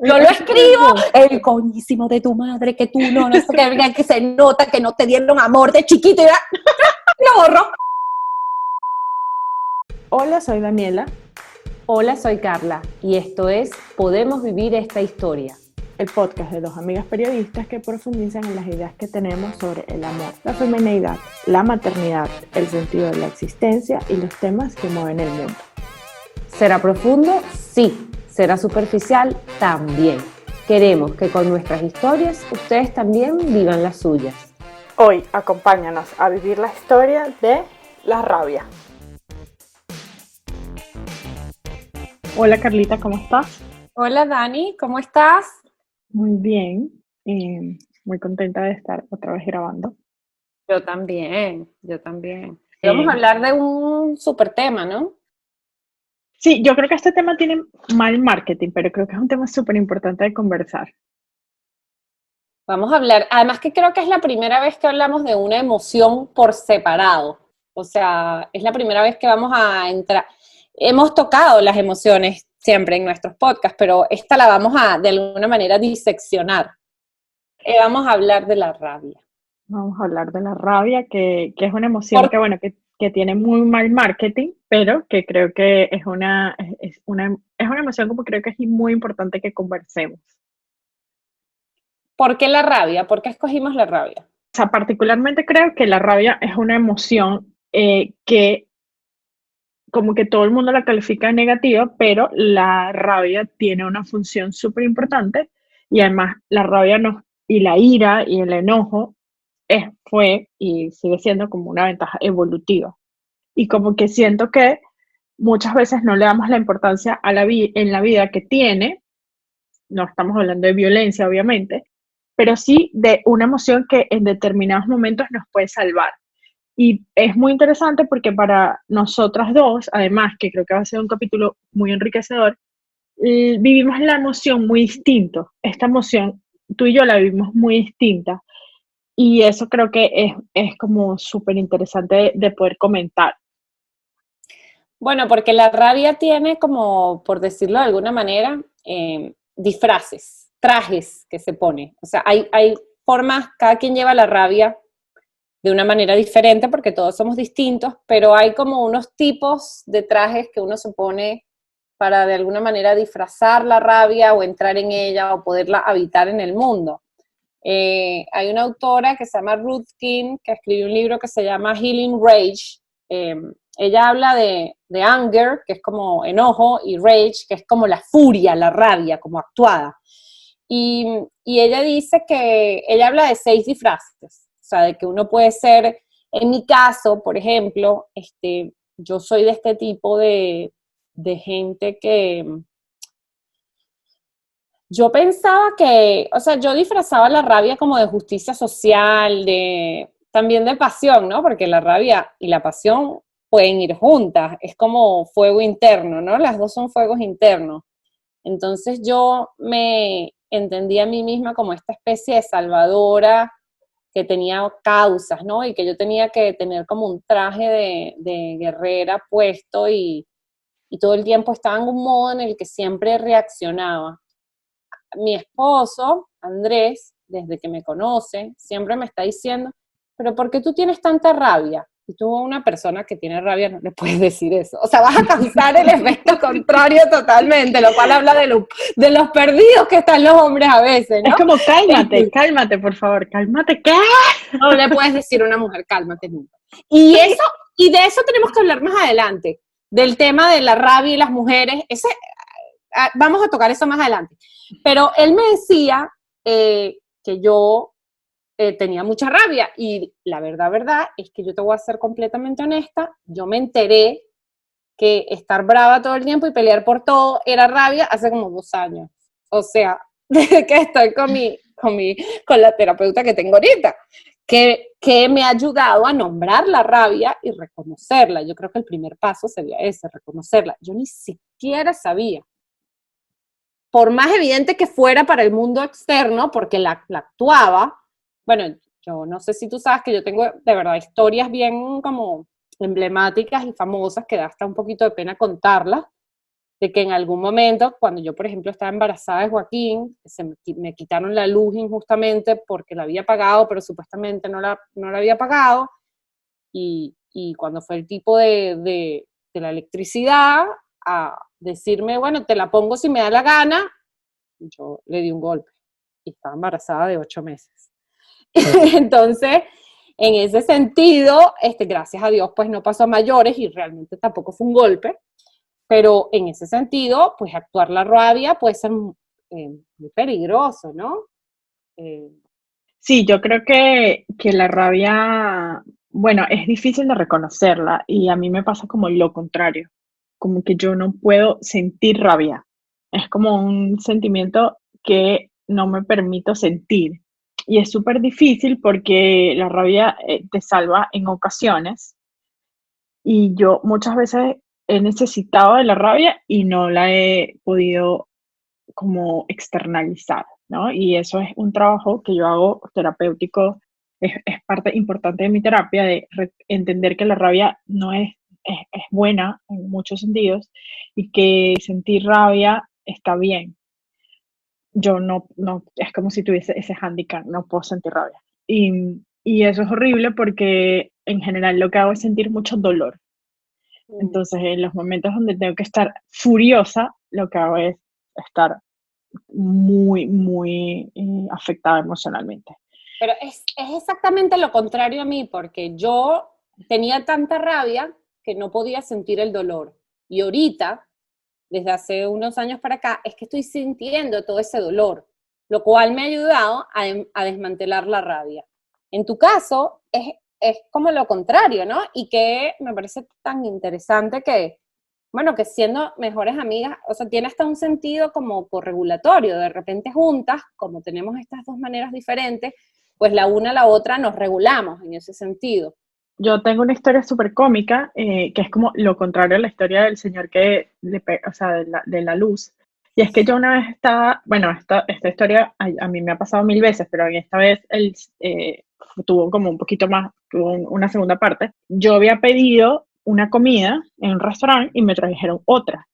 Yo lo escribo, el coñísimo de tu madre, que tú no sé qué, que se nota que no te dieron amor de chiquito, y lo borro. Hola, soy Daniela. Hola, soy Carla y esto es Podemos Vivir esta Historia. El podcast de dos amigas periodistas que profundizan en las ideas que tenemos sobre el amor, la femineidad, la maternidad, el sentido de la existencia y los temas que mueven el mundo. ¿Será profundo? Sí. ¿Será superficial? También. Queremos que con nuestras historias ustedes también vivan las suyas. Hoy acompáñanos a vivir la historia de la rabia. Hola Carlita, ¿cómo estás? Hola Dani, ¿cómo estás? Muy bien, muy contenta de estar otra vez grabando. Yo también. Vamos a hablar de un súper tema, ¿no? Sí, yo creo que este tema tiene mal marketing, pero creo que es un tema súper importante de conversar. Vamos a hablar, además que creo que es la primera vez que hablamos de una emoción por separado. O sea, es la primera vez que vamos a entrar. Hemos tocado las emociones siempre en nuestros podcasts, pero esta la vamos a, de alguna manera, diseccionar. Vamos a hablar de la rabia. Vamos a hablar de la rabia, que es una emoción que tiene muy mal marketing, pero que creo que es una emoción como creo que es muy importante que conversemos. ¿Por qué la rabia? ¿Por qué escogimos la rabia? O sea, particularmente creo que la rabia es una emoción que como que todo el mundo la califica de negativa, pero la rabia tiene una función súper importante y además la rabia y la ira y el enojo fue y sigue siendo como una ventaja evolutiva. Y como que siento que muchas veces no le damos la importancia a en la vida que tiene, no estamos hablando de violencia obviamente, pero sí de una emoción que en determinados momentos nos puede salvar. Y es muy interesante porque para nosotras dos, además, que creo que va a ser un capítulo muy enriquecedor, vivimos la emoción muy distinto. Esta emoción, tú y yo la vivimos muy distinta. Y eso creo que es como súper interesante de poder comentar. Bueno, porque la rabia tiene como, por decirlo de alguna manera, disfraces, trajes que se pone. O sea, hay formas, cada quien lleva la rabia de una manera diferente porque todos somos distintos, pero hay como unos tipos de trajes que uno se pone para de alguna manera disfrazar la rabia o entrar en ella o poderla habitar en el mundo. Hay una autora que se llama Ruth King que escribió un libro que se llama Healing Rage. Ella habla de anger, que es como enojo, y rage, que es como la furia, la rabia, como actuada. Y ella dice que, ella habla de 6 disfraces, o sea, de que uno puede ser, en mi caso, por ejemplo, yo soy de este tipo de gente que yo pensaba que, o sea, yo disfrazaba la rabia como de justicia social, también de pasión, ¿no? Porque la rabia y la pasión pueden ir juntas, es como fuego interno, ¿no? Las dos son fuegos internos. Entonces yo me entendí a mí misma como esta especie de salvadora que tenía causas, ¿no? Y que yo tenía que tener como un traje de guerrera puesto y todo el tiempo estaba en un modo en el que siempre reaccionaba. Mi esposo, Andrés, desde que me conoce, siempre me está diciendo, pero ¿por qué tú tienes tanta rabia? Y tú a una persona que tiene rabia no le puedes decir eso. O sea, vas a causar el efecto contrario totalmente, lo cual habla de los perdidos que están los hombres a veces, ¿no? Es como, cálmate, por favor, cálmate, ¿qué? No le puedes decir a una mujer, cálmate nunca. Y de eso tenemos que hablar más adelante, del tema de la rabia y las mujeres. Vamos a tocar eso más adelante. Pero él me decía que yo tenía mucha rabia y la verdad es que yo te voy a ser completamente honesta, yo me enteré que estar brava todo el tiempo y pelear por todo era rabia hace como 2 años. O sea, desde que estoy con la terapeuta que tengo ahorita, que me ha ayudado a nombrar la rabia y reconocerla. Yo creo que el primer paso sería ese, reconocerla. Yo ni siquiera sabía, por más evidente que fuera para el mundo externo, porque la actuaba. Bueno, yo no sé si tú sabes que yo tengo de verdad historias bien como emblemáticas y famosas que da hasta un poquito de pena contarlas, de que en algún momento, cuando yo, por ejemplo, estaba embarazada de Joaquín, me quitaron la luz injustamente porque la había pagado, pero supuestamente no la había pagado, y cuando fue el tipo de la electricidad a decirme, bueno, te la pongo si me da la gana, yo le di un golpe y estaba embarazada de 8 meses. Entonces, en ese sentido, gracias a Dios, pues no pasó a mayores y realmente tampoco fue un golpe, pero en ese sentido, pues actuar la rabia puede ser muy peligroso, ¿no? Sí, yo creo que la rabia, bueno, es difícil de reconocerla y a mí me pasa como lo contrario, como que yo no puedo sentir rabia. Es como un sentimiento que no me permito sentir. Y es súper difícil porque la rabia te salva en ocasiones y yo muchas veces he necesitado de la rabia y no la he podido como externalizar, ¿no? Y eso es un trabajo que yo hago terapéutico, es parte importante de mi terapia, de entender que la rabia no es buena en muchos sentidos y que sentir rabia está bien. Yo no, es como si tuviese ese hándicap, no puedo sentir rabia. Y eso es horrible porque en general lo que hago es sentir mucho dolor. Entonces, en los momentos donde tengo que estar furiosa, lo que hago es estar muy, muy afectada emocionalmente. Pero es exactamente lo contrario a mí, porque yo tenía tanta rabia que no podía sentir el dolor. Y ahorita, desde hace unos años para acá, es que estoy sintiendo todo ese dolor, lo cual me ha ayudado a desmantelar la rabia. En tu caso, es como lo contrario, ¿no? Y que me parece tan interesante que, bueno, que siendo mejores amigas, o sea, tiene hasta un sentido como corregulatorio. De repente juntas, como tenemos estas dos maneras diferentes, pues la una a la otra nos regulamos en ese sentido. Yo tengo una historia súper cómica, que es como lo contrario a la historia del señor o sea, de la luz. Y es que yo una vez estaba, bueno, esta historia a mí me ha pasado 1000 veces, pero en esta vez él tuvo como un poquito más, tuvo una segunda parte. Yo había pedido una comida en un restaurante y me trajeron otra.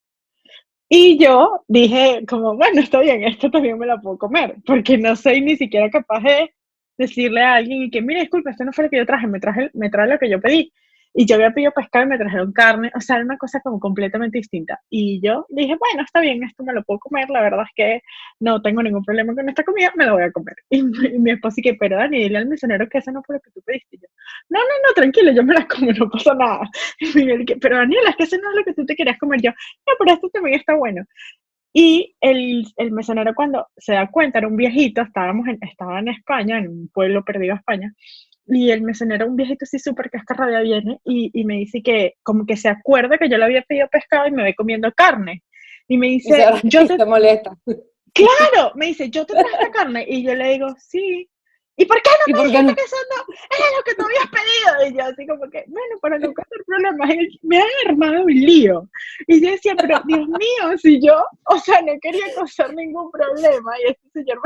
Y yo dije, como, bueno, está bien, esto también me la puedo comer, porque no soy ni siquiera capaz de decirle a alguien y que, mire, disculpe, esto no fue lo que yo traje, me trae lo que yo pedí. Y yo había pedido pescado y me trajeron carne, o sea, era una cosa como completamente distinta. Y yo dije, bueno, está bien, esto me lo puedo comer, la verdad es que no tengo ningún problema con esta comida, me la voy a comer. Y mi esposo y que, pero Dani, dile al mesonero que eso no fue lo que tú pediste. Y yo, no, tranquilo, yo me la como, no pasa nada. Y Miguel, que, pero Daniela, es que eso no es lo que tú te querías comer. Yo, no, pero esto también está bueno. Y el mesonero cuando se da cuenta, era un viejito, estaba en España, en un pueblo perdido a España, y el mesonero, un viejito así súper cascarrabia, viene y me dice que como que se acuerda que yo le había pedido pescado y me ve comiendo carne. Y me Y dice, te molesta. claro, me dice, yo te traje esta carne. Y yo le digo, sí. ¿Y por qué no ¿Y me por qué dijiste no? que eso no era lo que tú habías pedido? Y yo así como que, bueno, para no causar problemas, me han armado un lío. Y yo decía, pero Dios mío, si yo, o sea, no quería causar ningún problema. Y este señor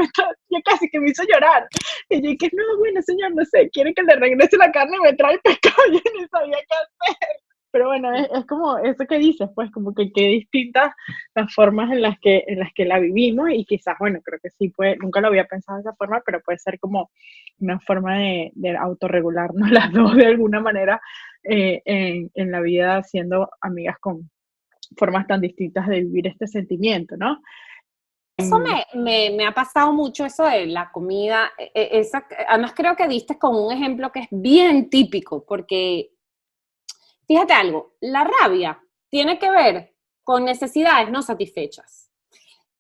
yo casi que me hizo llorar. Y yo dije, no, bueno, señor, no sé, quiere que le regrese la carne y me trae el pescado. Yo no sabía qué hacer. Pero bueno, es como eso que dices, pues como que qué distintas las formas en las que la vivimos y quizás, bueno, creo que sí, nunca lo había pensado de esa forma, pero puede ser como una forma de autorregularnos las dos de alguna manera en la vida, siendo amigas con formas tan distintas de vivir este sentimiento, ¿no? Eso me ha pasado mucho, eso de la comida. Además creo que diste con un ejemplo que es bien típico, porque fíjate algo, la rabia tiene que ver con necesidades no satisfechas.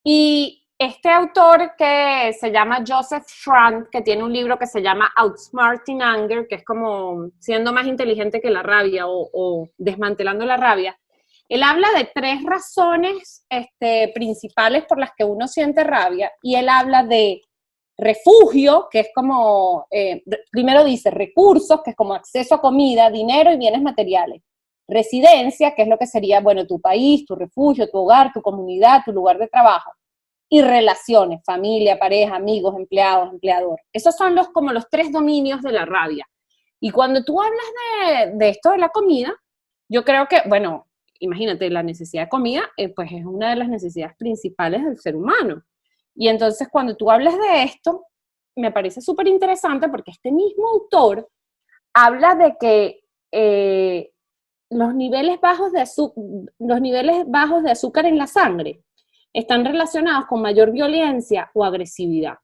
Y este autor que se llama Joseph Schrank, que tiene un libro que se llama Outsmarting Anger, que es como siendo más inteligente que la rabia o desmantelando la rabia, él habla de 3 razones principales por las que uno siente rabia, y él habla de refugio, que es como, primero dice recursos, que es como acceso a comida, dinero y bienes materiales. Residencia, que es lo que sería, bueno, tu país, tu refugio, tu hogar, tu comunidad, tu lugar de trabajo. Y relaciones, familia, pareja, amigos, empleados, empleador. Esos son como los 3 dominios de la rabia. Y cuando tú hablas de esto de la comida, yo creo que, bueno, imagínate, la necesidad de comida, pues es una de las necesidades principales del ser humano. Y entonces cuando tú hablas de esto, me parece súper interesante porque este mismo autor habla de que los niveles bajos de azúcar en la sangre están relacionados con mayor violencia o agresividad.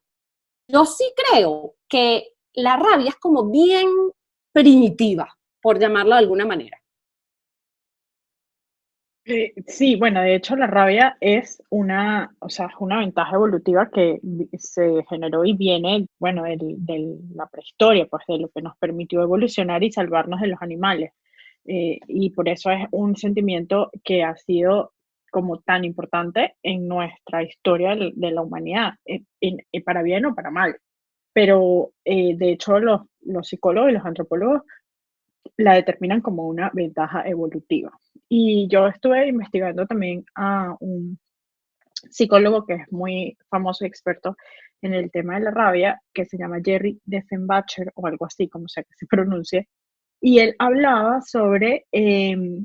Yo sí creo que la rabia es como bien primitiva, por llamarlo de alguna manera. Sí, bueno, de hecho la rabia es o sea, es una ventaja evolutiva que se generó y viene, bueno, de la prehistoria, pues de lo que nos permitió evolucionar y salvarnos de los animales. Y por eso es un sentimiento que ha sido como tan importante en nuestra historia de la humanidad, para bien o para mal. Pero de hecho los psicólogos y los antropólogos la determinan como una ventaja evolutiva. Y yo estuve investigando también a un psicólogo que es muy famoso y experto en el tema de la rabia, que se llama Jerry Diefenbacher o algo así, como sea que se pronuncie, y él hablaba sobre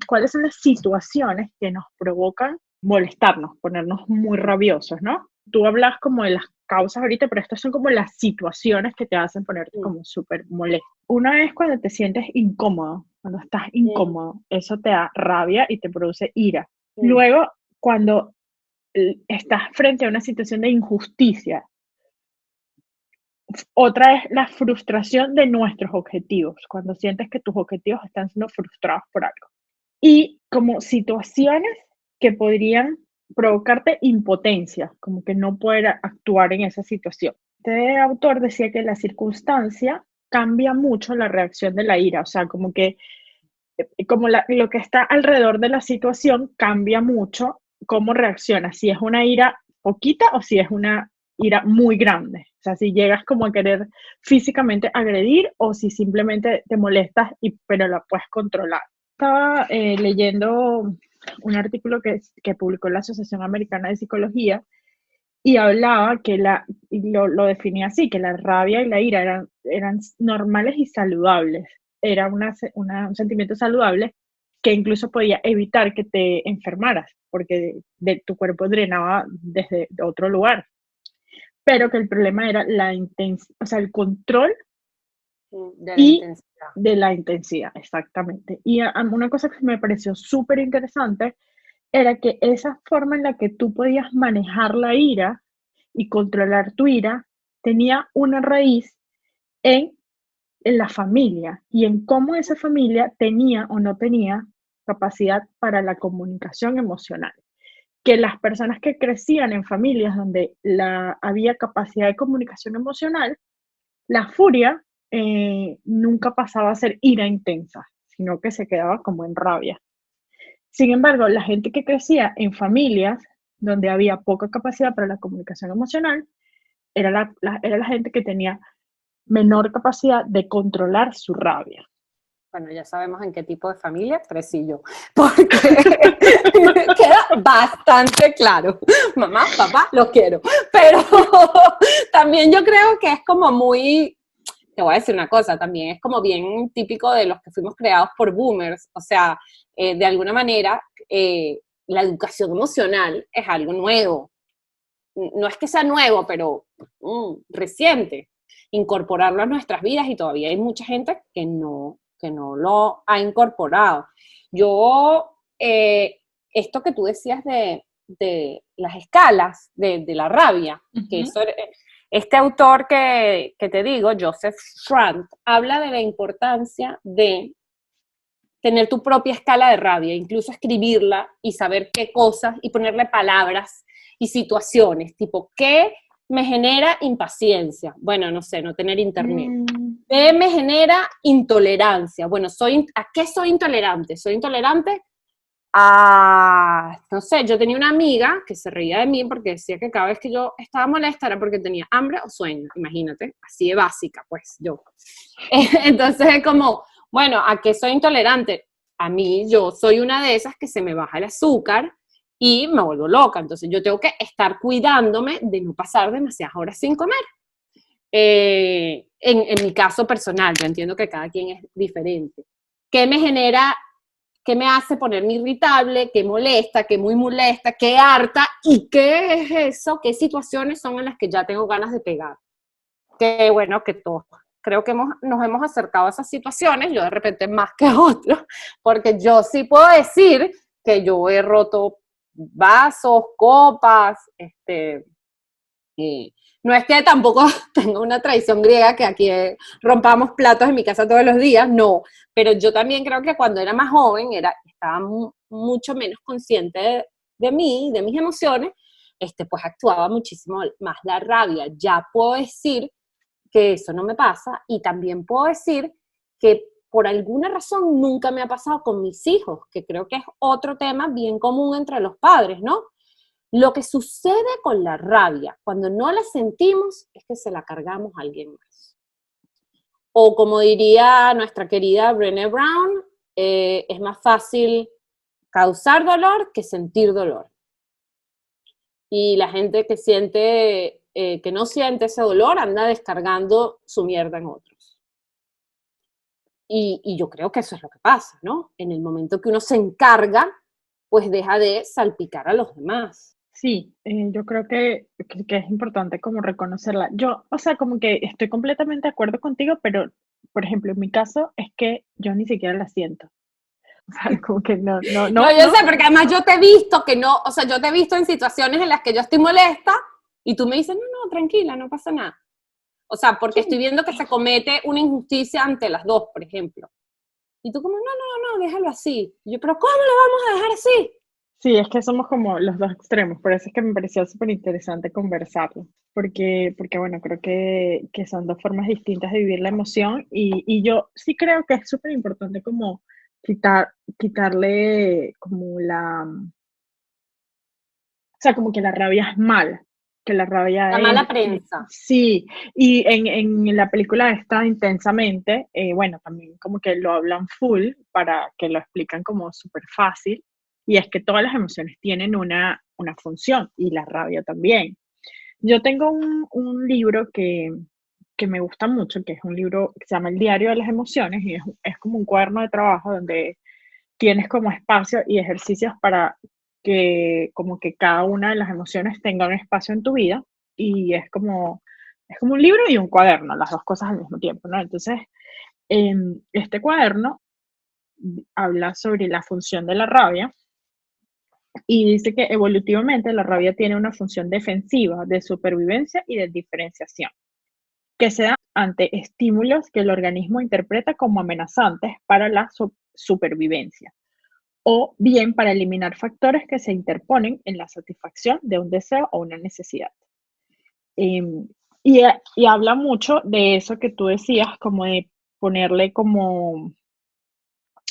cuáles son las situaciones que nos provocan molestarnos, ponernos muy rabiosos, ¿no? Tú hablas como de las causas ahorita, pero estas son como las situaciones que te hacen ponerte como súper molesto. Una es cuando te sientes incómodo, cuando estás incómodo, eso te da rabia y te produce ira. Luego, cuando estás frente a una situación de injusticia. Otra es la frustración de nuestros objetivos, cuando sientes que tus objetivos están siendo frustrados por algo. Y como situaciones que podrían provocarte impotencia, como que no poder actuar en esa situación. Este autor decía que la circunstancia cambia mucho la reacción de la ira, o sea, como que lo que está alrededor de la situación cambia mucho cómo reacciona, si es una ira poquita o si es una ira muy grande. O sea, si llegas como a querer físicamente agredir o si simplemente te molestas, pero la puedes controlar. Estaba leyendo un artículo que publicó la Asociación Americana de Psicología y hablaba lo definía así, que la rabia y la ira eran normales y saludables. Era un sentimiento saludable que incluso podía evitar que te enfermaras, porque tu cuerpo drenaba desde otro lugar. Pero que el problema era o sea, el control de la intensidad, exactamente. Y una cosa que me pareció súper interesante era que esa forma en la que tú podías manejar la ira y controlar tu ira tenía una raíz en, en la familia y en cómo esa familia tenía o no tenía capacidad para la comunicación emocional. Que las personas que crecían en familias donde había capacidad de comunicación emocional, la furia nunca pasaba a ser ira intensa, sino que se quedaba como en rabia. Sin embargo, la gente que crecía en familias donde había poca capacidad para la comunicación emocional, era la gente que tenía menor capacidad de controlar su rabia. Bueno, ya sabemos en qué tipo de familia crecí yo, porque queda bastante claro. Mamá, papá, los quiero. Pero también yo creo que es como muy, te voy a decir una cosa, también es como bien típico de los que fuimos creados por boomers. O sea, de alguna manera, la educación emocional es algo nuevo. No es que sea nuevo, pero reciente. Incorporarlo a nuestras vidas y todavía hay mucha gente que no lo ha incorporado. Yo, esto que tú decías de las escalas de la rabia, que eso, este autor que te digo, Joseph Schrandt, habla de la importancia de tener tu propia escala de rabia, incluso escribirla y saber qué cosas y ponerle palabras y situaciones, tipo, ¿qué me genera impaciencia? Bueno, no sé, no tener internet. ¿Qué me genera intolerancia? Bueno, ¿a qué soy intolerante? Soy intolerante a, no sé, yo tenía una amiga que se reía de mí porque decía que cada vez que yo estaba molesta era porque tenía hambre o sueño, imagínate, así de básica, pues, yo. Entonces es como, bueno, ¿a qué soy intolerante? A mí, yo soy una de esas que se me baja el azúcar y me vuelvo loca, entonces yo tengo que estar cuidándome de no pasar demasiadas horas sin comer. En mi caso personal, yo entiendo que cada quien es diferente. ¿Qué qué me hace ponerme irritable, qué molesta, qué muy molesta, qué harta, y qué es eso, qué situaciones son en las que ya tengo ganas de pegar. Que bueno, que todos creo que nos hemos acercado a esas situaciones, yo de repente más que otros, porque yo sí puedo decir que yo he roto vasos, copas, no es que tampoco tenga una tradición griega que aquí rompamos platos en mi casa todos los días, no, pero yo también creo que cuando era más joven estaba mucho menos consciente de mí, de mis emociones, pues actuaba muchísimo más la rabia. Ya puedo decir que eso no me pasa, y también puedo decir que por alguna razón nunca me ha pasado con mis hijos, que creo que es otro tema bien común entre los padres, ¿no? Lo que sucede con la rabia cuando no la sentimos es que se la cargamos a alguien más. O como diría nuestra querida Brené Brown, es más fácil causar dolor que sentir dolor. Y la gente que siente, que no siente ese dolor, anda descargando su mierda en otros. Y yo creo que eso es lo que pasa, ¿no? En el momento que uno se encarga, pues deja de salpicar a los demás. Sí, yo creo que es importante como reconocerla. Yo, o sea, como que estoy completamente de acuerdo contigo, pero, por ejemplo, en mi caso es que yo ni siquiera la siento. O sea, como que no, no, No, no, yo no. sé, porque además yo te he visto que no, o sea, yo te he visto en situaciones en las que yo estoy molesta y tú me dices, no, tranquila, no pasa nada. O sea, porque estoy viendo que se comete una injusticia ante las dos, por ejemplo. Y tú como, no, déjalo así. Y yo, pero ¿cómo lo vamos a dejar así? Sí, es que somos como los dos extremos, por eso es que me pareció súper interesante conversarlo, porque bueno, creo que son dos formas distintas de vivir la emoción y yo sí creo que es súper importante como quitarle como o sea, como que la rabia es mala, que la rabia La es, mala prensa. sí, y en la película esta Intensamente, bueno, también como que lo hablan full para que lo explican como súper fácil, y es que todas las emociones tienen una función, y la rabia también. Yo tengo un libro que me gusta mucho, que es un libro que se llama El Diario de las Emociones, y es como un cuaderno de trabajo donde tienes como espacio y ejercicios para que como que cada una de las emociones tenga un espacio en tu vida y es como un libro y un cuaderno, las dos cosas al mismo tiempo, ¿no? Entonces, este cuaderno habla sobre la función de la rabia y dice que evolutivamente la rabia tiene una función defensiva, de supervivencia y de diferenciación, que se da ante estímulos que el organismo interpreta como amenazantes para la supervivencia, o bien para eliminar factores que se interponen en la satisfacción de un deseo o una necesidad. Em, y habla mucho de eso que tú decías, como de ponerle como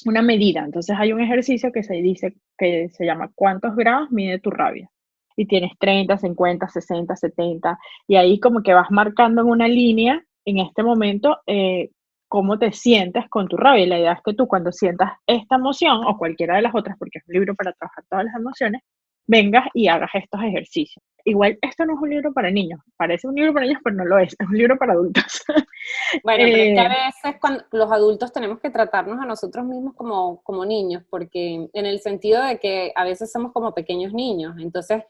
una medida. Entonces hay un ejercicio que se dice que se llama ¿cuántos grados mide tu rabia? Y tienes 30, 50, 60, 70, y ahí como que vas marcando en una línea en este momento cómo te sientes con tu rabia. Y la idea es que tú cuando sientas esta emoción o cualquiera de las otras, porque es un libro para trabajar todas las emociones, vengas y hagas estos ejercicios. Igual, esto no es un libro para niños, parece un libro para niños, pero no lo es un libro para adultos. Bueno, pero es que a veces cuando los adultos tenemos que tratarnos a nosotros mismos como niños, porque en el sentido de que a veces somos como pequeños niños. Entonces,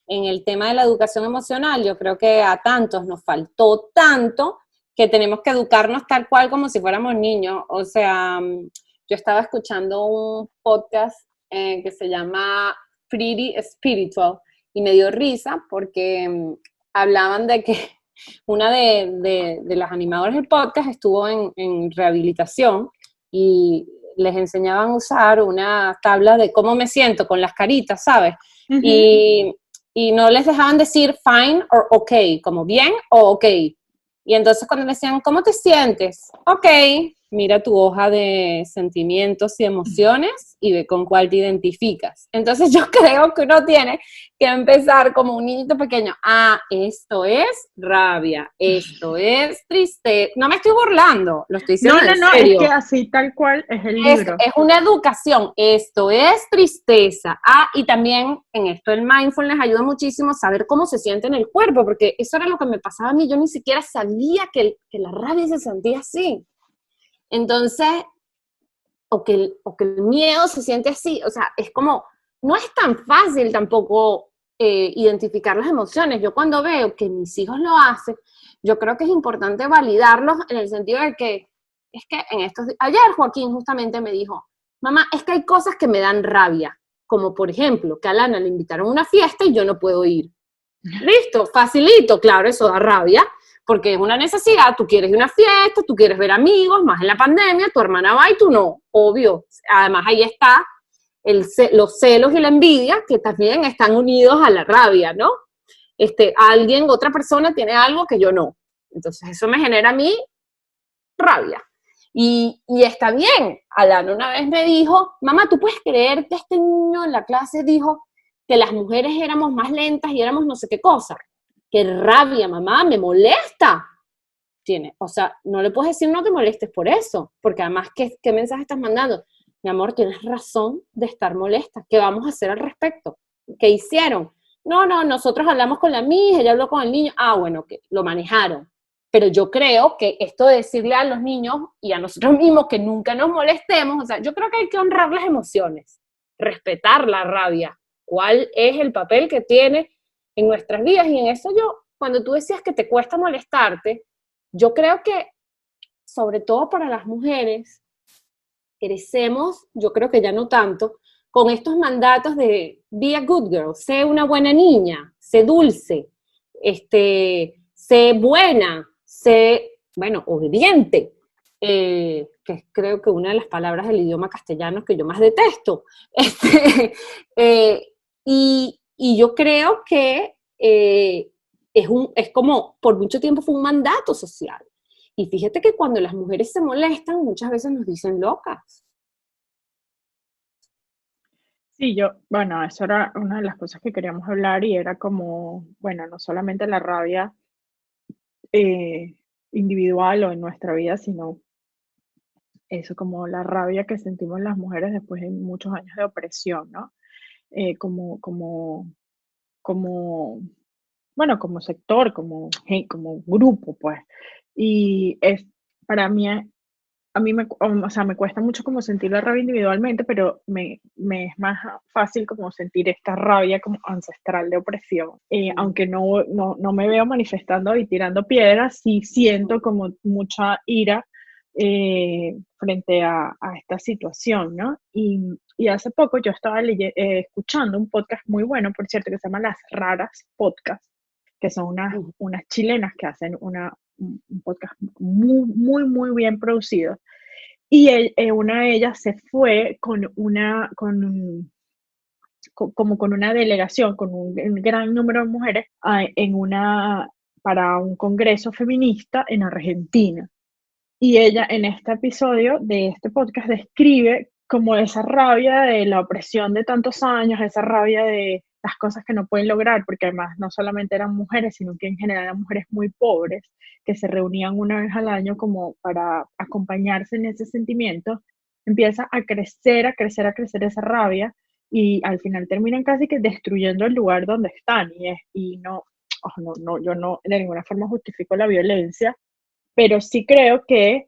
en el tema de la educación emocional, yo creo que a tantos nos faltó tanto que tenemos que educarnos tal cual como si fuéramos niños. O sea, yo estaba escuchando un podcast que se llama Pretty Spiritual y me dio risa porque hablaban de que una de las animadoras del podcast estuvo en rehabilitación y les enseñaban a usar una tabla de cómo me siento con las caritas, ¿sabes? Uh -huh. Y no les dejaban decir fine o ok, como bien o ok. Y entonces cuando me decían, ¿cómo te sientes? Ok, mira tu hoja de sentimientos y emociones y ve con cuál te identificas. Entonces yo creo que uno tiene que empezar como un niñito pequeño. Ah, esto es rabia, esto es tristeza. No me estoy burlando, lo estoy diciendo en No, es serio. que así tal cual es el libro. Es una educación, esto es tristeza. Ah, y también en esto el mindfulness ayuda muchísimo a saber cómo se siente en el cuerpo, porque eso era lo que me pasaba a mí, yo ni siquiera sabía que la rabia se sentía así. Entonces, o que el miedo se siente así, o sea, es como, no es tan fácil tampoco identificar las emociones. Yo cuando veo que mis hijos lo hacen, yo creo que es importante validarlos en el sentido de que, es que ayer Joaquín justamente me dijo, mamá, es que hay cosas que me dan rabia, como por ejemplo, que a Lana le invitaron a una fiesta y yo no puedo ir. Listo, facilito, claro, eso da rabia, porque es una necesidad, tú quieres ir a una fiesta, tú quieres ver amigos, más en la pandemia, tu hermana va y tú no, obvio. Además ahí está los celos y la envidia, que también están unidos a la rabia, ¿no? Otra persona tiene algo que yo no. Entonces eso me genera a mí rabia. Y está bien. Alana una vez me dijo, mamá, ¿tú puedes creer que este niño en la clase dijo que las mujeres éramos más lentas y éramos no sé qué cosa? ¡Qué rabia, mamá! ¡Me molesta! O sea, no le puedes decir no te molestes por eso, porque además, ¿qué mensaje estás mandando? Mi amor, tienes razón de estar molesta. ¿Qué vamos a hacer al respecto? ¿Qué hicieron? No, nosotros hablamos con la mija, ella habló con el niño. Ah, bueno, que lo manejaron. Pero yo creo que esto de decirle a los niños y a nosotros mismos que nunca nos molestemos, o sea, yo creo que hay que honrar las emociones, respetar la rabia. ¿Cuál es el papel que tiene en nuestras vidas? Y en eso cuando tú decías que te cuesta molestarte, yo creo que, sobre todo para las mujeres, crecemos, yo creo que ya no tanto, con estos mandatos de be a good girl, sé una buena niña, sé dulce, sé buena, sé, bueno, obediente, que es creo que una de las palabras del idioma castellano que yo más detesto. Y yo creo que es como, por mucho tiempo fue un mandato social. Y fíjate que cuando las mujeres se molestan, muchas veces nos dicen locas. Sí, bueno, eso era una de las cosas que queríamos hablar y era como, bueno, no solamente la rabia eh, individual o en nuestra vida, sino eso como la rabia que sentimos las mujeres después de muchos años de opresión, ¿no? Como, como, bueno, como sector, como grupo, pues. Y para mí, a mí o sea, me cuesta mucho como sentir la rabia individualmente, pero me es más fácil como sentir esta rabia como ancestral de opresión. Aunque no me veo manifestando y tirando piedras, sí siento como mucha ira frente a esta situación, ¿no? Y hace poco yo estaba escuchando un podcast muy bueno, por cierto, que se llama Las Raras Podcast, que son unas chilenas que hacen un podcast muy, muy, muy bien producido. Y una de ellas se fue como con una delegación, con un gran número de mujeres, para un congreso feminista en Argentina. Y ella en este episodio de este podcast describe como esa rabia de la opresión de tantos años, esa rabia de las cosas que no pueden lograr, porque además no solamente eran mujeres, sino que en general eran mujeres muy pobres, que se reunían una vez al año como para acompañarse en ese sentimiento, empieza a crecer, a crecer, a crecer esa rabia, y al final terminan casi que destruyendo el lugar donde están, y no, yo no de ninguna forma justifico la violencia, pero sí creo que,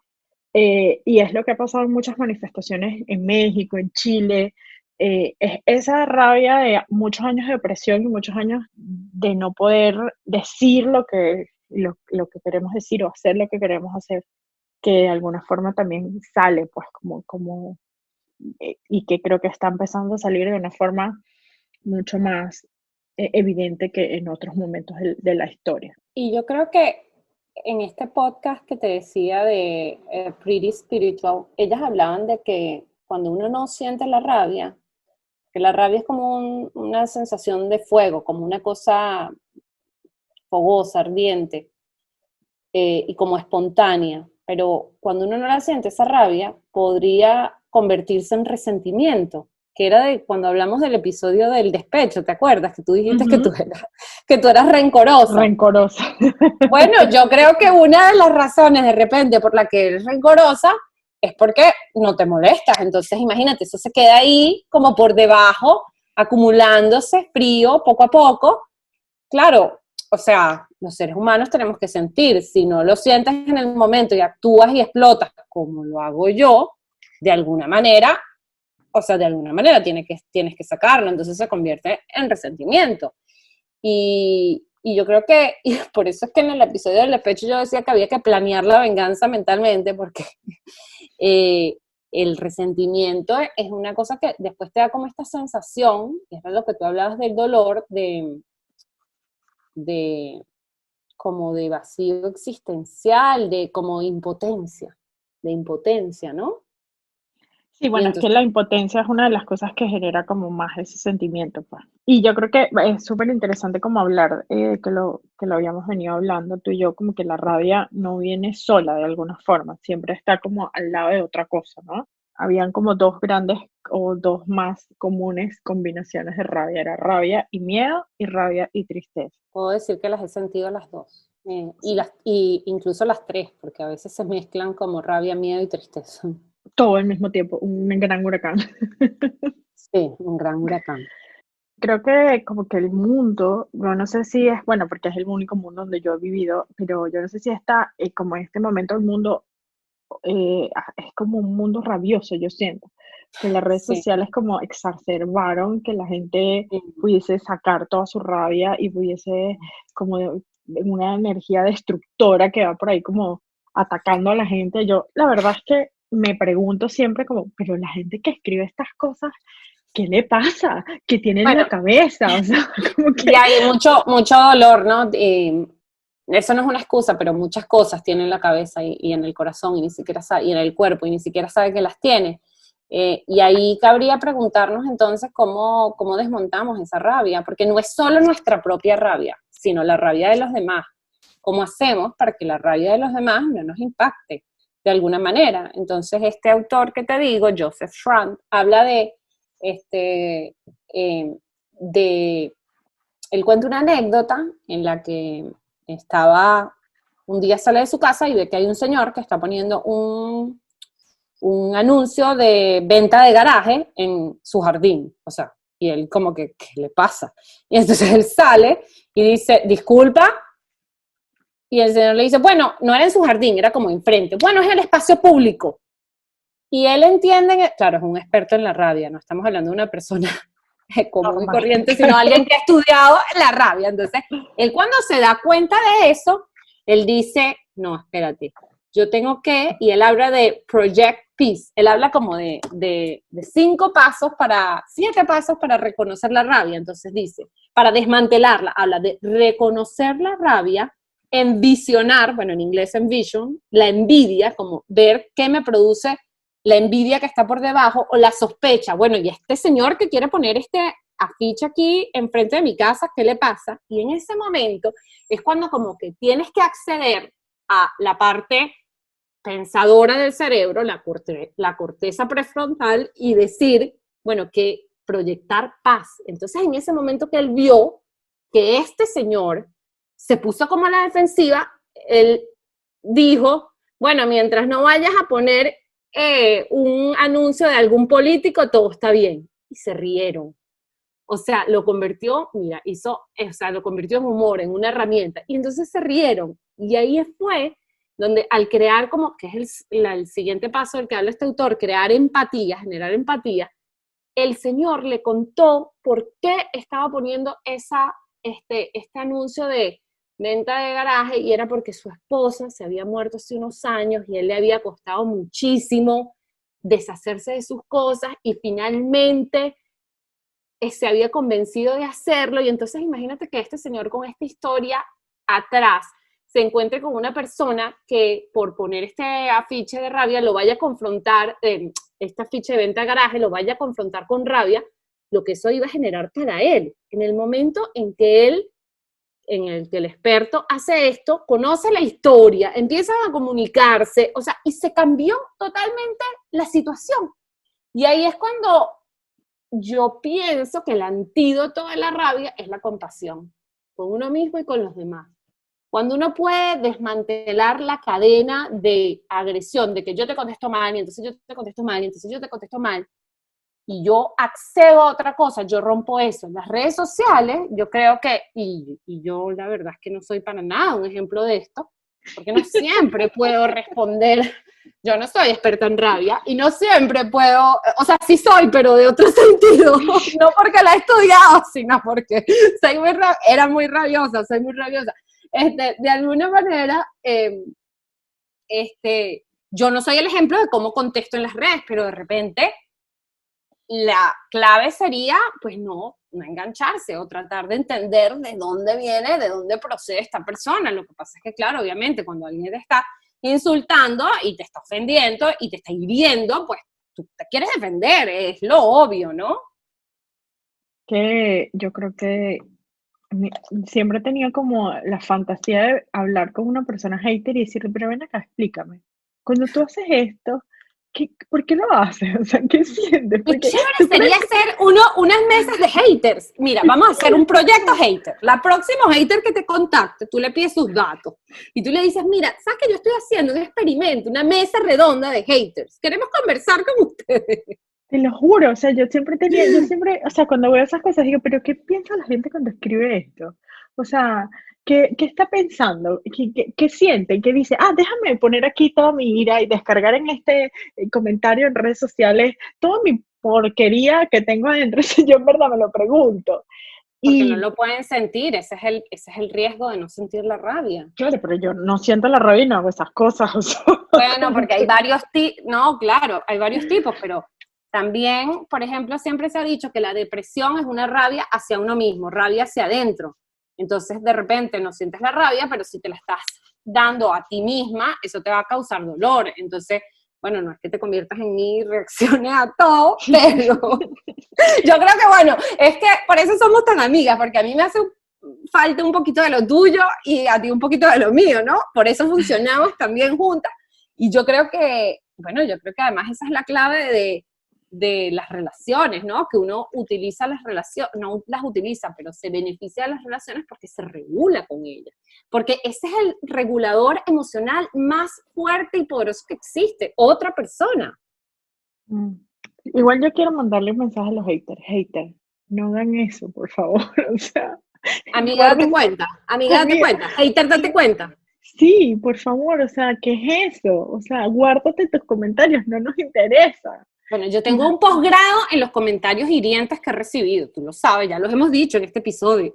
y es lo que ha pasado en muchas manifestaciones en México, en Chile, es esa rabia de muchos años de opresión y muchos años de no poder decir lo que queremos decir o hacer lo que queremos hacer, que de alguna forma también sale, pues, y que creo que está empezando a salir de una forma mucho más evidente que en otros momentos de la historia. Y yo creo que en este podcast que te decía de Pretty Spiritual, ellas hablaban de que cuando uno no siente la rabia, que la rabia es como una sensación de fuego, como una cosa fogosa, ardiente, y como espontánea, pero cuando uno no la siente, esa rabia podría convertirse en resentimiento, que era de cuando hablamos del episodio del despecho, ¿te acuerdas? Que tú dijiste que tú eras rencorosa. Rencorosa. Bueno, yo creo que una de las razones de repente por la que eres rencorosa es porque no te molestas. Entonces, imagínate, eso se queda ahí como por debajo, acumulándose frío poco a poco. Claro, o sea, los seres humanos tenemos que sentir. Si no lo sientes en el momento y actúas y explotas como lo hago yo, de alguna manera, o sea, de alguna manera tienes que sacarlo, entonces se convierte en resentimiento. Y yo creo que, y por eso es que en el episodio del despecho yo decía que había que planear la venganza mentalmente, porque el resentimiento es una cosa que después te da como esta sensación, y es lo que tú hablabas del dolor, de como de vacío existencial, de como impotencia, ¿no? Sí, Y bueno, es que entonces, la impotencia es una de las cosas que genera como más ese sentimiento, pues. Y yo creo que es súper interesante como hablar, que lo habíamos venido hablando tú y yo, como que la rabia no viene sola de alguna forma, siempre está como al lado de otra cosa, ¿no? Habían como dos grandes o dos más comunes combinaciones de rabia, era rabia y miedo y rabia y tristeza. puedo decir que las he sentido las dos, y incluso las tres, porque a veces se mezclan como rabia, miedo y tristeza. Todo al mismo tiempo, un gran huracán. Sí, un gran huracán. Creo que como que el mundo, yo no sé si es, bueno, porque es el único mundo donde yo he vivido, pero yo no sé si está, como en este momento el mundo es como un mundo rabioso, yo siento, que las redes Sí. sociales como exacerbaron que la gente Sí. pudiese sacar toda su rabia y pudiese como una energía destructora que va por ahí como atacando a la gente. Yo, la verdad es que me pregunto siempre como, pero la gente que escribe estas cosas, ¿qué le pasa? ¿Qué tiene en Bueno, la cabeza? O sea, como y que hay mucho dolor, ¿no? Eso no es una excusa, pero muchas cosas tiene en la cabeza y en el corazón y ni siquiera sabe, y en el cuerpo y ni siquiera sabe que las tiene. Y ahí cabría preguntarnos entonces cómo desmontamos esa rabia, porque no es solo nuestra propia rabia, sino la rabia de los demás. ¿Cómo hacemos para que la rabia de los demás no nos impacte de alguna manera? Entonces, este autor que te digo, Joseph Schrank, habla este, eh, de él cuenta una anécdota en la que un día sale de su casa y ve que hay un señor que está poniendo un anuncio de venta de garaje en su jardín, o sea, y él como que, ¿qué le pasa? Y entonces él sale y dice, disculpa, y el señor le dice, bueno, no era en su jardín, era como enfrente, bueno, es el espacio público. Y él entiende que, claro, es un experto en la rabia, no estamos hablando de una persona común y normal. corriente, sino alguien que ha estudiado la rabia. Entonces, él cuando se da cuenta de eso, él dice, no, espérate, yo tengo que, y él habla de Project Peace, él habla como de 7 pasos para reconocer la rabia. Entonces dice, para desmantelarla, habla de reconocer la rabia, envisionar, bueno, en inglés envision, la envidia, como ver qué me produce la envidia que está por debajo o la sospecha, bueno, y este señor que quiere poner este afiche aquí enfrente de mi casa, ¿qué le pasa? Y en ese momento es cuando como que tienes que acceder a la parte pensadora del cerebro, la corteza prefrontal, y decir, bueno, que proyectar paz. Entonces en ese momento que él vio que este señor se puso como a la defensiva, él dijo, bueno, mientras no vayas a poner un anuncio de algún político, todo está bien. Y se rieron. O sea, lo convirtió, mira, lo convirtió en humor, en una herramienta. Y entonces se rieron. Y ahí fue donde al crear como, que es el siguiente paso del que habla este autor, crear empatía, generar empatía, el señor le contó por qué estaba poniendo este anuncio de venta de garaje, y era porque su esposa se había muerto hace unos años y él le había costado muchísimo deshacerse de sus cosas y finalmente se había convencido de hacerlo. Y entonces imagínate que este señor con esta historia atrás se encuentre con una persona que por poner este afiche de rabia lo vaya a confrontar, este afiche de venta de garaje lo vaya a confrontar con rabia, lo que eso iba a generar para él. En el momento en el que el experto hace esto, conoce la historia, empiezan a comunicarse, o sea, y se cambió totalmente la situación. Y ahí es cuando yo pienso que el antídoto de la rabia es la compasión, con uno mismo y con los demás. Cuando uno puede desmantelar la cadena de agresión, de que yo te contesto mal, y entonces yo te contesto mal, y entonces yo te contesto mal, y yo accedo a otra cosa, yo rompo eso. En las redes sociales, yo creo que, y yo la verdad es que no soy para nada un ejemplo de esto, porque no siempre puedo responder yo no soy experta en rabia y no siempre puedo, o sea, sí soy, pero de otro sentido, no porque la he estudiado, sino porque era muy rabiosa, soy muy rabiosa. De alguna manera, yo no soy el ejemplo de cómo contesto en las redes, pero de repente la clave sería, pues no engancharse o tratar de entender de dónde viene, de dónde procede esta persona. Lo que pasa es que, claro, obviamente, cuando alguien te está insultando y te está ofendiendo y te está hiriendo, pues tú te quieres defender, es lo obvio, ¿no? Que yo creo que mi- siempre he tenido como la fantasía de hablar con una persona hater y decirle, pero ven acá, explícame. Cuando tú haces esto, ¿por qué lo haces? O sea, ¿qué sientes? Qué Porque chévere tú sería crees hacer unas mesas de haters. Mira, vamos a hacer un proyecto hater. La próxima hater que te contacte, tú le pides sus datos y tú le dices, mira, ¿sabes que yo estoy haciendo un experimento, una mesa redonda de haters? Queremos conversar con ustedes. te lo juro, o sea, yo siempre, o sea, cuando veo esas cosas digo, pero ¿qué piensa la gente cuando escribe esto? O sea, ¿qué está pensando? ¿Qué siente? ¿Qué dice? Ah, déjame poner aquí toda mi ira y descargar en este comentario en redes sociales toda mi porquería que tengo adentro, si yo en verdad me lo pregunto. Porque no Y lo pueden sentir, ese es el riesgo de no sentir la rabia. claro, pero yo no siento la rabia y no hago esas cosas, o sea, Bueno, como porque hay que... varios tipos, no, claro, hay varios tipos, pero también, por ejemplo, siempre se ha dicho que la depresión es una rabia hacia uno mismo, rabia hacia adentro. Entonces, de repente no sientes la rabia, pero si te la estás dando a ti misma, eso te va a causar dolor. Entonces, bueno, no es que te conviertas en mí y reacciones a todo, pero yo creo que, bueno, es que por eso somos tan amigas, porque a mí me hace falta un poquito de lo tuyo y a ti un poquito de lo mío, ¿no? Por eso funcionamos también juntas. Y yo creo que, bueno, yo creo que además esa es la clave de las relaciones, ¿no? Que uno utiliza las relaciones, no las utiliza, pero se beneficia de las relaciones porque se regula con ellas. Porque ese es el regulador emocional más fuerte y poderoso que existe, otra persona. Mm. Igual yo quiero mandarle un mensaje a los haters. Haters, no hagan eso, por favor. O sea, guárdense. Amiga, date Amiga, cuenta, hater, date cuenta. sí, por favor, o sea, ¿qué es eso? O sea, guárdate tus comentarios, no nos interesa. Bueno, yo tengo No. un posgrado en los comentarios hirientes que he recibido, tú lo sabes, ya los hemos dicho en este episodio,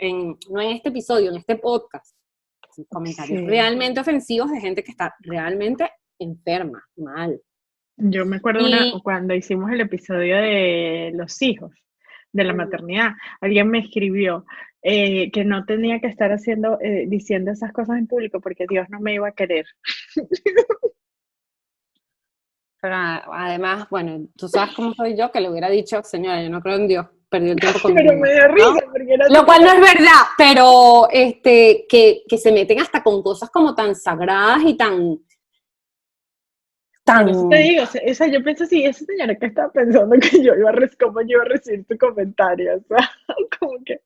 no en este episodio, en este podcast. Son comentarios Sí, realmente ofensivos de gente que está realmente enferma, mal. yo me acuerdo Y cuando hicimos el episodio de los hijos, de la maternidad, alguien me escribió que no tenía que estar diciendo esas cosas en público porque Dios no me iba a querer. pero además, bueno, tú sabes cómo soy yo, que le hubiera dicho, señora, yo no creo en Dios, perdió el tiempo Pero me conmigo, dio ¿no? risa porque era Lo tipo, cual no es verdad, pero que se meten hasta con cosas como tan sagradas y tan, por eso te tan, digo, o sea, yo pienso así, esa señora que estaba pensando que cómo yo iba a recibir tu comentario, o sea, como que...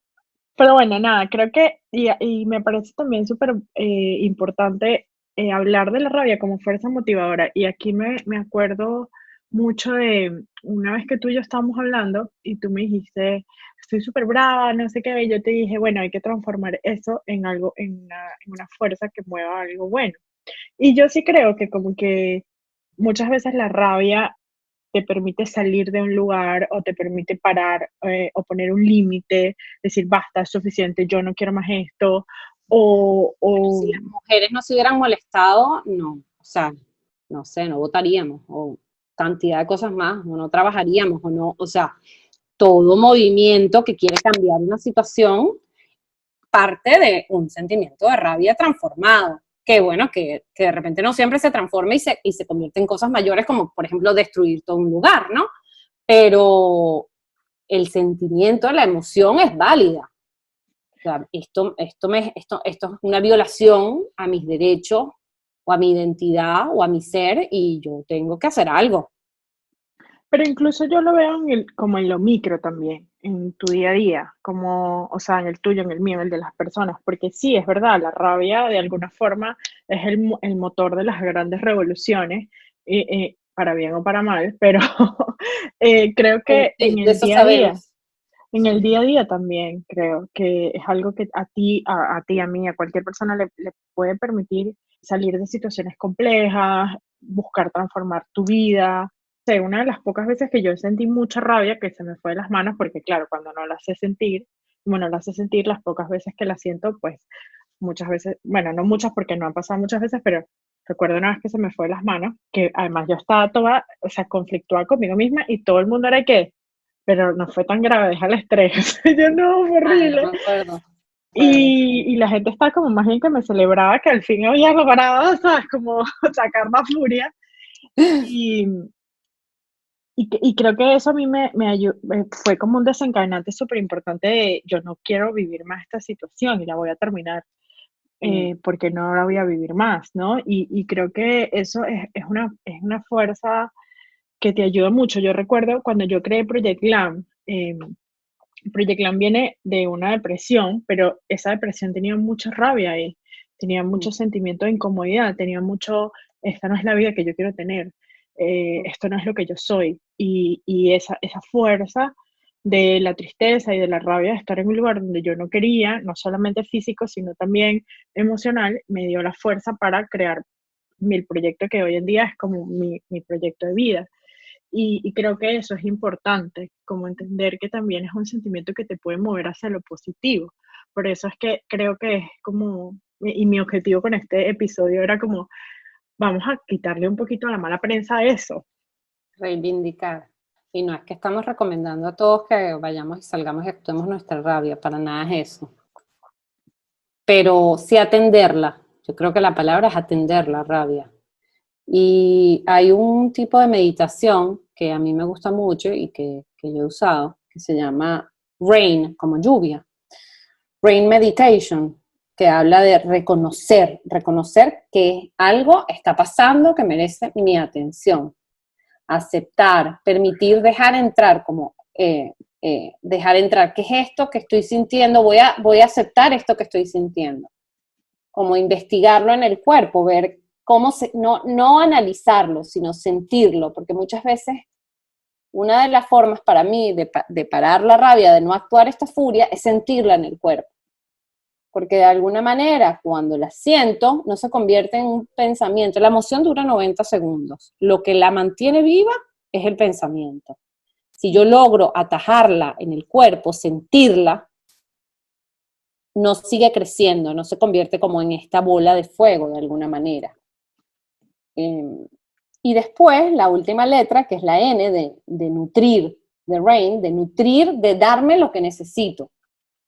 Pero bueno, nada, creo que, y me parece también súper importante hablar de la rabia como fuerza motivadora. Y aquí me acuerdo mucho de una vez que tú y yo estábamos hablando y tú me dijiste, estoy súper brava, no sé qué, y yo te dije, bueno, hay que transformar eso en algo, en una fuerza que mueva algo bueno. Y yo sí creo que como que muchas veces la rabia te permite salir de un lugar o te permite parar o poner un límite, decir, basta, es suficiente, yo no quiero más esto, bueno, o si las mujeres no se hubieran molestado, no, o sea, no sé, no votaríamos, o cantidad de cosas más, o no trabajaríamos, o no, o sea, todo movimiento que quiere cambiar una situación parte de un sentimiento de rabia transformado, que bueno, que de repente no siempre se transforma y se convierte en cosas mayores, como por ejemplo destruir todo un lugar, ¿no? Pero el sentimiento, la emoción es válida. O sea, esto es una violación a mis derechos o a mi identidad o a mi ser y yo tengo que hacer algo. pero incluso yo lo veo como en lo micro también, en tu día a día, como, o sea, en el tuyo, en el mío, en el de las personas, porque sí, es verdad, la rabia de alguna forma es el motor de las grandes revoluciones, para bien o para mal, pero creo que en Sí, de el eso día a día, sabemos. en el día a día también creo que es algo que a ti, a mí, a cualquier persona le puede permitir salir de situaciones complejas, buscar transformar tu vida. O sea, una de las pocas veces que yo sentí mucha rabia que se me fue de las manos, porque claro, cuando no la sé sentir, bueno, la sé sentir las pocas veces que la siento, pues muchas veces, bueno, no muchas porque no han pasado muchas veces, pero recuerdo una vez que se me fue de las manos, que además yo estaba toda, o sea, conflictuada conmigo misma y todo el mundo era que, pero no fue tan grave, deja el estrés. Yo no, fue Ah, no horrible. me acuerdo. Y la gente estaba como más bien que me celebraba que al fin había logrado, ¿sabes? Como sacar la furia. Y, y creo que eso a mí me ayudó, fue como un desencadenante súper importante de yo no quiero vivir más esta situación y la voy a terminar, Mm, porque no la voy a vivir más, ¿no? Y creo que eso es una fuerza que te ayuda mucho. Yo recuerdo cuando yo creé Project Glam, Project Glam viene de una depresión, pero esa depresión tenía mucha rabia ahí, tenía mm, mucho sentimiento de incomodidad, tenía mucho, esta no es la vida que yo quiero tener, mm. esto no es lo que yo soy. Y esa fuerza de la tristeza y de la rabia de estar en un lugar donde yo no quería, no solamente físico, sino también emocional, me dio la fuerza para crear mi proyecto que hoy en día es como mi proyecto de vida. Y creo que eso es importante, como entender que también es un sentimiento que te puede mover hacia lo positivo. Por eso es que creo que es como, y mi objetivo con este episodio era como, vamos a quitarle un poquito la mala prensa a eso. Reivindicar. Y no es que estamos recomendando a todos que vayamos y salgamos y actuemos nuestra rabia, para nada es eso. Pero sí atenderla. Yo creo que la palabra es atender la rabia. Y hay un tipo de meditación que a mí me gusta mucho y que yo he usado, que se llama Rain, como lluvia. Rain Meditation, que habla de reconocer que algo está pasando que merece mi atención. Aceptar, permitir, dejar entrar, como dejar entrar. ¿Qué es esto que estoy sintiendo? Voy a aceptar esto que estoy sintiendo. Como investigarlo en el cuerpo, ver cómo no analizarlo, sino sentirlo, porque muchas veces una de las formas para mí de parar la rabia, de no actuar esta furia, es sentirla en el cuerpo. Porque de alguna manera, cuando la siento, no se convierte en un pensamiento. La emoción dura 90 segundos. Lo que la mantiene viva es el pensamiento. Si yo logro atajarla en el cuerpo, sentirla, no sigue creciendo, no se convierte como en esta bola de fuego de alguna manera. Y después, la última letra, que es la N de nutrir, de rain, de nutrir, de darme lo que necesito.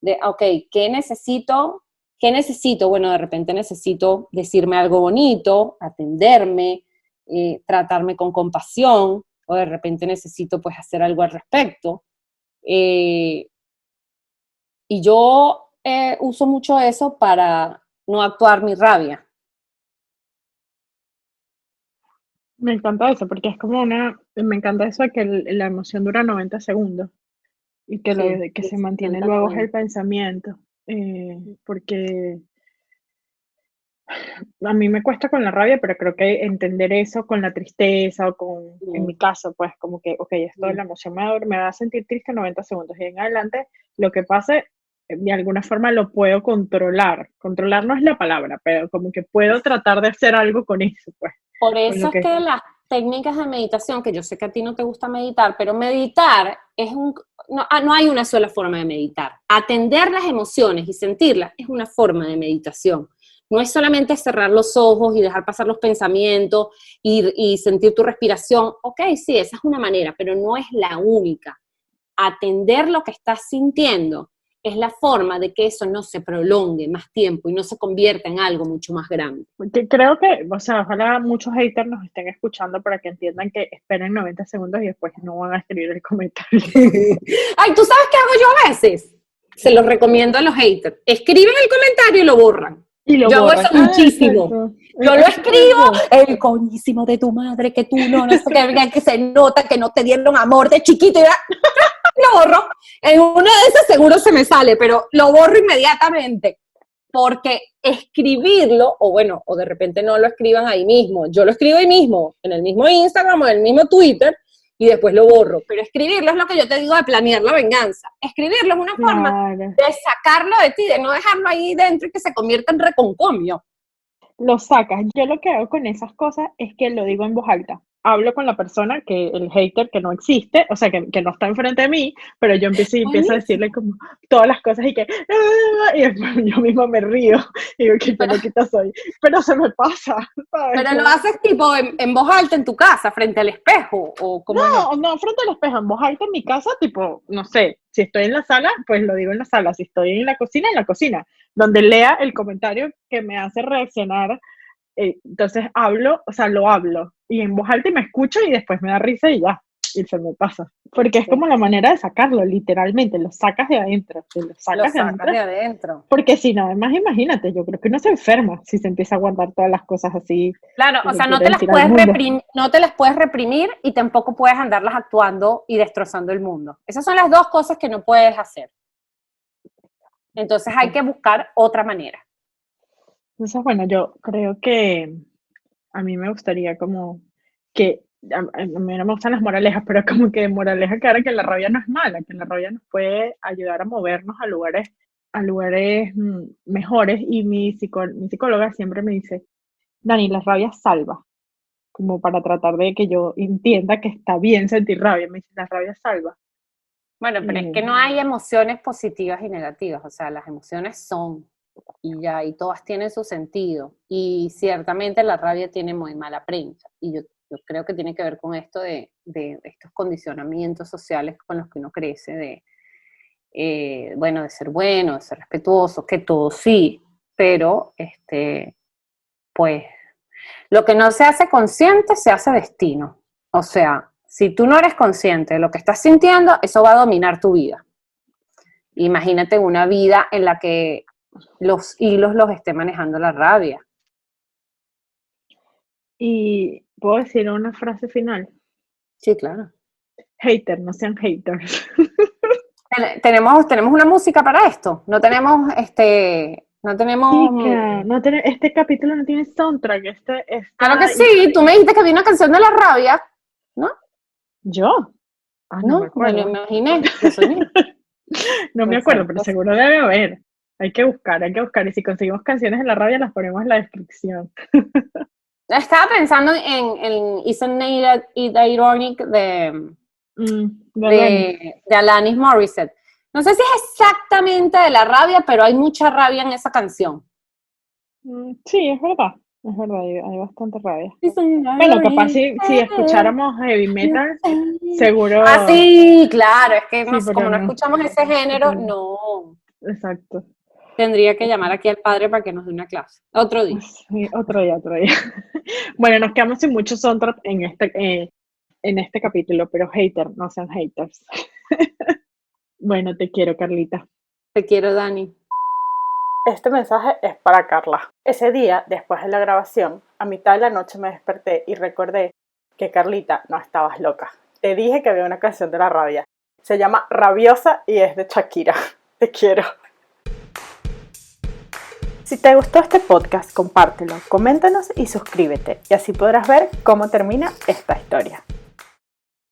De, ok, ¿qué necesito? ¿Qué necesito? Bueno, de repente necesito decirme algo bonito, atenderme, tratarme con compasión, o de repente necesito pues hacer algo al respecto. Y yo uso mucho eso para no actuar mi rabia. Me encanta eso, porque es como me encanta eso de que la emoción dura 90 segundos y que lo Sí, que se mantiene luego es 60-90. el pensamiento, porque a mí me cuesta con la rabia, pero creo que entender eso con la tristeza o en mi caso, pues como que, ok, esto de la emoción me va a sentir triste 90 segundos y en adelante lo que pase, de alguna forma lo puedo controlar. Controlar no es la palabra, pero como que puedo tratar de hacer algo con eso, pues, Por con eso lo es que... que las técnicas de meditación, que yo sé que a ti no te gusta meditar, pero meditar es no hay una sola forma de meditar. Atender las emociones y sentirlas es una forma de meditación. No es solamente cerrar los ojos y dejar pasar los pensamientos y sentir tu respiración. Ok, sí, esa es una manera, pero no es la única. Atender lo que estás sintiendo es la forma de que eso no se prolongue más tiempo y no se convierta en algo mucho más grande. Que creo que, o sea, ojalá muchos haters nos estén escuchando para que entiendan que esperen 90 segundos y después no van a escribir el comentario. Ay, ¿tú sabes qué hago yo a veces? Se los recomiendo a los haters. Escriben el comentario y lo borran. Y lo Yo hago borran. eso Ah, muchísimo. exacto. Yo lo escribo, Eso. el coñísimo de tu madre, que tú no sé qué, que se nota que no te dieron amor de chiquito y lo borro. En una de esas seguro se me sale, pero lo borro inmediatamente. Porque escribirlo, o bueno, o de repente no lo escriban ahí mismo. Yo lo escribo ahí mismo, en el mismo Instagram o en el mismo Twitter, y después lo borro. Pero escribirlo es lo que yo te digo de planear la venganza. Escribirlo es una forma Claro. de sacarlo de ti, de no dejarlo ahí dentro y que se convierta en reconcomio. lo sacas. Yo lo que hago con esas cosas es que lo digo en voz alta. Hablo con la persona, que el hater que no existe, o sea, que no está enfrente de mí, pero yo empiezo a Buenísimo. decirle como todas las cosas y que, y después yo misma me río y digo, qué Pero, loquita soy, pero se me pasa, ¿sabes? pero lo haces tipo en voz alta en tu casa, frente al espejo, o cómo es eso. No, frente al espejo, en voz alta en mi casa, tipo, no sé, si estoy en la sala, pues lo digo en la sala, si estoy en la cocina, donde lea el comentario que me hace reaccionar. Entonces hablo, o sea, lo hablo y en voz alta y me escucho y después me da risa y ya, y se me pasa. Porque es Sí. como la manera de sacarlo, literalmente, lo sacas de adentro, te lo Lo sacas de sacas adentro. de adentro. Porque si no, además imagínate, yo creo que uno se enferma si se empieza a aguantar todas las cosas así Claro, que o le sea, no quiere te las decir al puedes mundo. reprimir, no te las puedes reprimir y tampoco puedes andarlas actuando y destrozando el mundo. Esas son las dos cosas que no puedes hacer. Entonces hay que buscar otra manera. Entonces, bueno, yo creo que a mí me gustaría como que, a mí no me gustan las moralejas, pero como que moraleja que ahora que la rabia no es mala, que la rabia nos puede ayudar a movernos a lugares mejores. Y mi psicóloga siempre me dice, Dani, la rabia salva, como para tratar de que yo entienda que está bien sentir rabia. Me dice, la rabia salva. Bueno, pero es que Eh, no hay emociones positivas y negativas, o sea, las emociones son y ya, y todas tienen su sentido. Y ciertamente la rabia tiene muy mala prensa. Y yo creo que tiene que ver con esto de estos condicionamientos sociales con los que uno crece, bueno, de ser respetuoso, que todo sí, pero pues lo que no se hace consciente se hace destino. O sea, si tú no eres consciente de lo que estás sintiendo, eso va a dominar tu vida. Imagínate una vida en la que los hilos los esté manejando la rabia. y puedo decir una frase final. Sí, claro. Hater, no sean haters. Tenemos una música para esto. No tenemos. Chica, no tiene, este capítulo no tiene soundtrack. Claro que Esta sí, tú me dijiste que había una canción de la rabia, ¿no? ¿Yo? Ah, no me No, me lo acuerdo. imaginé, lo soñé. No me Puede acuerdo, ser, pero puede ser. seguro debe haber. Hay que buscar, hay que buscar. Y si conseguimos canciones de la rabia, las ponemos en la descripción. Estaba pensando en Isn't It Ironic De Alanis. de Alanis Morissette. No sé si es exactamente de la rabia, pero hay mucha rabia en esa canción. Sí, es verdad. Es verdad, hay bastante rabia. Isn't it Bueno, capaz ironic? si escucháramos heavy metal, Ah, seguro. sí, claro, es que Sí, pero como no no. escuchamos ese género, Pero- no. exacto. Tendría que llamar aquí al padre para que nos dé una clase. Otro día. Sí, otro día, otro día. Bueno, nos quedamos sin mucho soundtrack en este capítulo, pero hater, no sean haters. Bueno, te quiero, Carlita. Te quiero, Dani. Este mensaje es para Carla. Ese día, después de la grabación, a mitad de la noche me desperté y recordé que Carlita, no estabas loca. Te dije que había una canción de la rabia. Se llama Rabiosa y es de Shakira. Te quiero. Si te gustó este podcast, compártelo, coméntanos y suscríbete. Y así podrás ver cómo termina esta historia.